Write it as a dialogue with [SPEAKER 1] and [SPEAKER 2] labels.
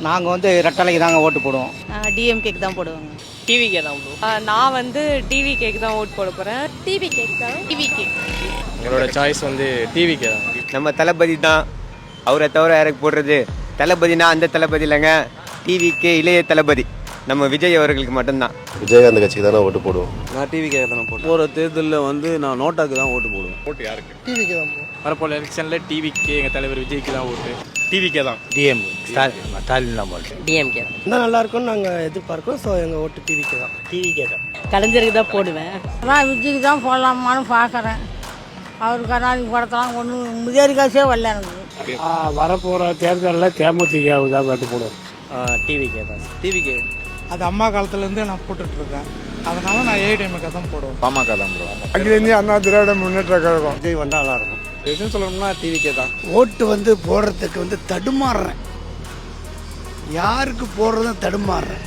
[SPEAKER 1] நாங்கள் வந்து ரெட்டலைக்கு தாங்க ஓட்டு போடுவோம்.
[SPEAKER 2] டிஎம்கேக்கு தான் போடுவாங்க.
[SPEAKER 3] டிவிக்கே தான் போடுவோம். நான் வந்து டிவிகேக்கு தான் ஓட் போட போகிறேன்.
[SPEAKER 2] டிவிகேக்கு தான். டிவிகே.
[SPEAKER 4] எங்களோட சாய்ஸ் வந்து டிவிக்கே தான்.
[SPEAKER 5] நம்ம தளபதி தான், அவரை தவிர யாருக்கு போடுறது? தளபதினா அந்த தளபதி இல்லைங்க, டிவிக்கே இளைய தளபதி நம்ம விஜய் அவர்களுக்கு மட்டும்தான்.
[SPEAKER 6] விஜயகாந்த் கட்சிக்கு தானே ஓட்டு போடுவோம்.
[SPEAKER 4] நான் டிவிக்கே தானே போடுவோம்.
[SPEAKER 7] போகிற தேர்தலில் வந்து நான் நோட்டாக்கு தான் ஓட்டு போடுவேன்.
[SPEAKER 4] ஓட்டு யாருக்கு?
[SPEAKER 1] டிவிக்கு தான் போடுவோம்.
[SPEAKER 4] வரப்போல எலெக்ஷனில் டிவிக்கே எங்கள் தலைவர் விஜய்க்கு தான் ஓட்டு. டிவிக்கே தான்.
[SPEAKER 1] ஸ்டாலின் தான் போடுவோம்.
[SPEAKER 3] டிஎம்கே தான்.
[SPEAKER 1] இன்னும் நல்லா இருக்கும்னு நாங்கள் எதிர்பார்க்கோம். ஸோ எங்கள் ஓட்டு டிவிக்கு தான். டிவிக்கே தான்.
[SPEAKER 2] கலைஞருக்கு தான் போடுவேன்.
[SPEAKER 8] நான் விஜய்க்கு தான் போடலாமான்னு பார்க்குறேன். அவர் கருணாநிதி படத்தெல்லாம் ஒன்றும் முதியோர் காசே வரல எனக்கு.
[SPEAKER 9] வரப்போகிற தேர்தலில் தேமுதிகவுக்கு தான் ஓட்டு போடுவோம்.
[SPEAKER 3] டிவிகே தான்.
[SPEAKER 4] டிவிக்கே.
[SPEAKER 1] அது அம்மா காலத்துலேருந்து நான் போட்டுட்ருக்கேன். அதனால நான் ஏடிஎம்கே தான் போடுவேன்.
[SPEAKER 4] பாமக தான் போடுவோம்.
[SPEAKER 7] அகில இந்திய அண்ணா திராவிட முன்னேற்ற கழகம்.
[SPEAKER 1] விஜய் வந்தால் நல்லாயிருக்கும்.
[SPEAKER 4] எதுவும் சொல்லணும்னா டிவிக்கே தான்.
[SPEAKER 10] ஓட்டு வந்து போடுறதுக்கு வந்து தடுமாறுறேன். யாருக்கு போடுறதும் தடுமாறுறேன்.